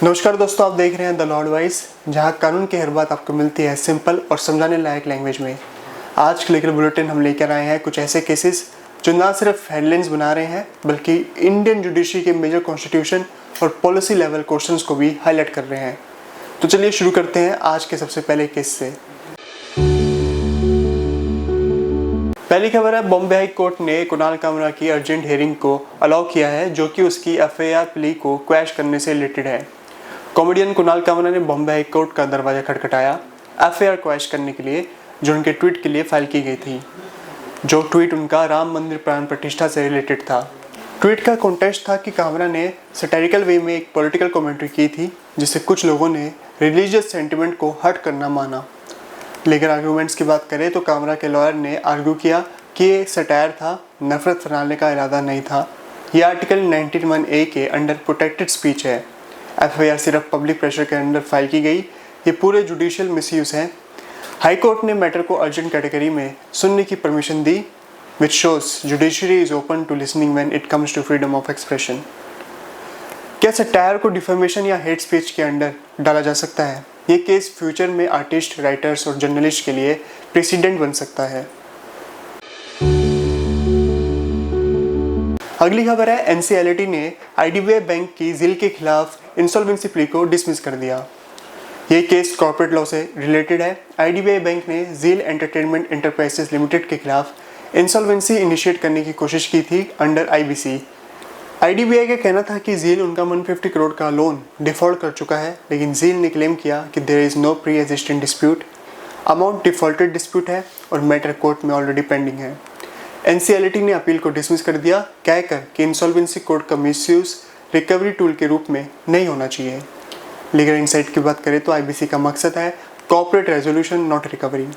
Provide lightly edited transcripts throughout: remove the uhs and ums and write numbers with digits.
नमस्कार दोस्तों, आप देख रहे हैं द लॉ एडवाइस, जहां कानून की हर बात आपको मिलती है सिंपल और समझाने लायक लैंग्वेज में। आज के लीगल बुलेटिन हम लेकर आए हैं कुछ ऐसे केसेस जो ना सिर्फ हेडलाइंस बना रहे हैं बल्कि इंडियन जुडिशरी के मेजर कॉन्स्टिट्यूशन और पॉलिसी लेवल क्वेश्चंस को भी हाईलाइट कर रहे हैं। तो चलिए शुरू करते हैं आज के सबसे पहले केस से। पहली खबर है, बॉम्बे हाई कोर्ट ने कुणाल कामरा की अर्जेंट हियरिंग को अलाउ किया है, जो कि उसकी एफआईआर प्ली को क्वैश करने से रिलेटेड है। कॉमेडियन कुणाल कामरा ने बॉम्बे हाई कोर्ट का दरवाजा खटखटाया एफआईआर क्वैश करने के लिए, जो उनके ट्वीट के लिए फाइल की गई थी। जो ट्वीट उनका राम मंदिर प्राण प्रतिष्ठा से रिलेटेड था। ट्वीट का कॉन्टेक्स्ट था कि कामरा ने सैटिरिकल वे में एक पॉलिटिकल कमेंट्री की थी, जिससे कुछ लोगों ने रिलीजियस सेंटिमेंट को हर्ट करना माना। लीगल आर्गूमेंट्स की बात करें तो कामरा के लॉयर ने आर्ग्यू किया कि ये सटायर था, नफरत फैलाने का इरादा नहीं था। ये आर्टिकल 91A के अंडर प्रोटेक्टेड स्पीच है। एफआईआर सिर्फ पब्लिक प्रेशर के अंडर फाइल की गई, ये पूरे जुडिशियल मिसयूज है। हाई कोर्ट ने मैटर को अर्जेंट कैटेगरी में सुनने की परमिशन दी, which shows judiciary is open to listening when it comes to freedom of expression. क्या सटायर को डिफेमेशन या हेट स्पीच के अंडर डाला जा सकता है? ये केस फ्यूचर में आर्टिस्ट, राइटर्स और जर्नलिस्ट के लिए प्रेसिडेंट बन सकता है। अगली खबर है, एनसीएलटी ने आईडीबीआई बैंक की जील के खिलाफ इंसॉल्वेंसी प्ली को डिसमिस कर दिया। ये केस कॉर्पोरेट लॉ से रिलेटेड है। आईडीबीआई बैंक ने जील एंटरटेनमेंट एंटरप्राइजेस लिमिटेड के खिलाफ इंसॉल्वेंसी इनिशिएट करने की कोशिश की थी अंडर आईबीसी। आईडीबीआई का कहना था कि जील उनका 150 करोड़ का लोन डिफॉल्ट कर चुका है, लेकिन जील ने क्लेम किया कि there is no pre existing dispute, amount defaulted dispute है और मैटर कोर्ट में ऑलरेडी पेंडिंग है। एनसीएलटी ने अपील को डिसमिस कर दिया, कहकर कि इंसॉल्वेंसी कोर्ट का मिसयूज रिकवरी टूल के रूप में नहीं होना चाहिए। लीगल इनसाइट की बात करें तो आईबीसी का मकसद है कॉर्पोरेट रेजोल्यूशन, नॉट रिकवरी।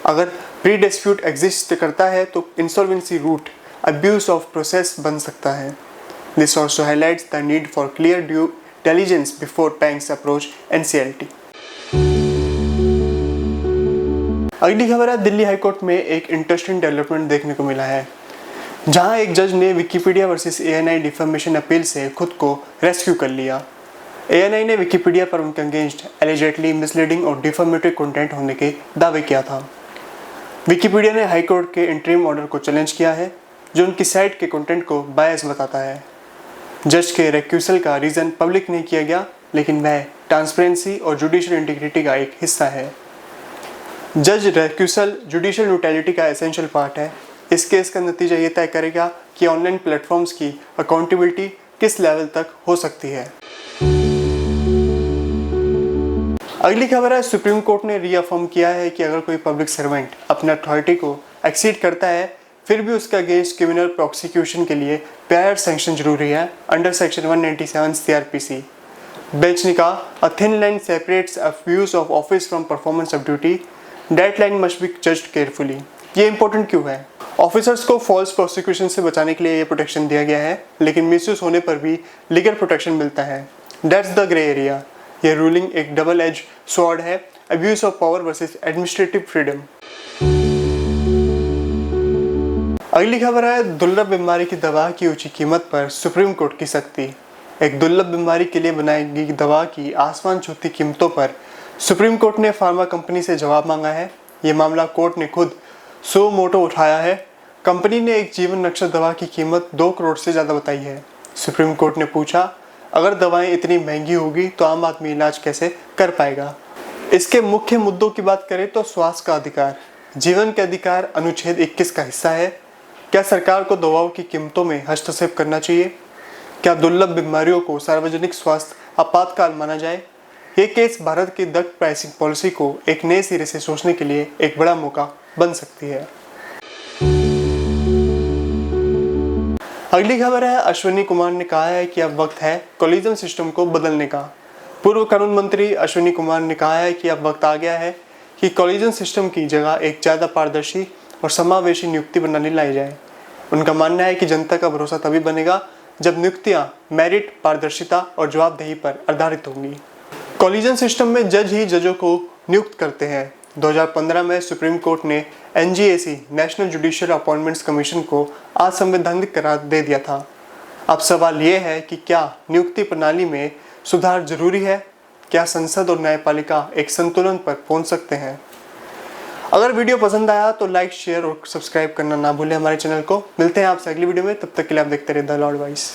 अगर प्री डिस्प्यूट एग्जिस्ट करता है तो insolvency route abuse of process बन सकता है। This also highlights the need for clear due diligence before banks approach NCLT. अगली खबर है, दिल्ली हाईकोर्ट में एक इंटरेस्टिंग डेवलपमेंट देखने को मिला है, जहां एक जज ने Wikipedia versus ANI defamation appeal से खुद को रेस्क्यू कर लिया। एएनआई ने विकिपीडिया पर उनके अगेंस्ट एलिजेटली मिसलीडिंग और डिफेमेटरी कंटेंट होने के दावे किया था। विकिपीडिया ने हाईकोर्ट के इंटरिम ऑर्डर को चैलेंज किया है, जो उनकी साइट के कंटेंट को बायस बताता है। जज के रेक्यूसल का रीज़न पब्लिक नहीं किया गया, लेकिन वह ट्रांसपेरेंसी और जुडिशियल इंटीग्रिटी का एक हिस्सा है। जज रेक्यूसल जुडिशियल न्यूट्रलिटी का एसेंशियल पार्ट है। इस केस का नतीजा ये तय करेगा कि ऑनलाइन प्लेटफॉर्म्स की अकाउंटेबिलिटी किस लेवल तक हो सकती है। अगली खबर है, सुप्रीम कोर्ट ने रीअफर्म किया है कि अगर कोई पब्लिक सर्वेंट अपने अथॉरिटी को एक्सीड करता है, फिर भी उसका अगेंस्ट क्रिमिनल प्रोसिक्यूशन के लिए प्रायर सैंक्शन जरूरी है अंडर सेक्शन 197 सीआरपीसी। बेंच ने कहा, a thin line separates abuse of office from performance of duty, that line must be judged carefully. ये इंपॉर्टेंट क्यों है? ऑफिसर्स को फॉल्स प्रोसिक्यूशन से बचाने के लिए ये प्रोटेक्शन दिया गया है, लेकिन मिसयूज होने पर भी लीगल प्रोटेक्शन मिलता है। That's the grey area. ये रूलिंग एक डबल एज स्वॉर्ड है, abuse of power versus administrative freedom. अगली खबर है, दुर्लभ बीमारी की दवा की ऊंची कीमत पर सुप्रीम कोर्ट की सख्ती। एक दुर्लभ बीमारी के लिए बनाई गई दवा की आसमान छूती कीमतों पर सुप्रीम कोर्ट ने फार्मा कंपनी से जवाब मांगा है। ये मामला कोर्ट ने खुद सो मोटो उठाया है। कंपनी ने एक जीवन रक्षक दवा की कीमत 2 करोड़ से ज़्यादा बताई है। सुप्रीम कोर्ट ने पूछा, अगर दवाएं इतनी महंगी होगी तो आम आदमी इलाज कैसे कर पाएगा? इसके मुख्य मुद्दों की बात करें तो स्वास्थ्य का अधिकार, जीवन के अधिकार अनुच्छेद 21 का हिस्सा है। क्या सरकार को दवाओं की कीमतों में हस्तक्षेप करना चाहिए? क्या दुर्लभ बीमारियों को सार्वजनिक स्वास्थ्य आपातकाल माना जाए? ये केस भारत की ड्रग प्राइसिंग पॉलिसी को एक नए सिरे से सोचने के लिए एक बड़ा मौका बन सकती है। अगली खबर है, अश्विनी कुमार ने कहा है कि अब वक्त है कोलिजन सिस्टम को बदलने का। पूर्व कानून मंत्री अश्विनी कुमार ने कहा है कि अब वक्त आ गया है कि कोलिजन सिस्टम की जगह एक ज़्यादा पारदर्शी और समावेशी नियुक्ति प्रणाली लाई जाए। उनका मानना है कि जनता का भरोसा तभी बनेगा जब नियुक्तियां मेरिट, पारदर्शिता और जवाबदेही पर आधारित होंगी। कोलिजन सिस्टम में जज ही जजों को नियुक्त करते हैं। 2015 में सुप्रीम कोर्ट ने एनजीएसी नेशनल जुडिशियल अपॉइंटमेंट्स कमीशन को असंवैधानिक करार दे दिया था। अब सवाल ये है कि क्या नियुक्ति प्रणाली में सुधार जरूरी है? क्या संसद और न्यायपालिका एक संतुलन पर पहुंच सकते हैं? अगर वीडियो पसंद आया तो लाइक, शेयर और सब्सक्राइब करना ना भूलें हमारे चैनल को। मिलते हैं आपसे अगली वीडियो में, तब तक के लिए आप देखते रहिए द लॉ एडवाइस।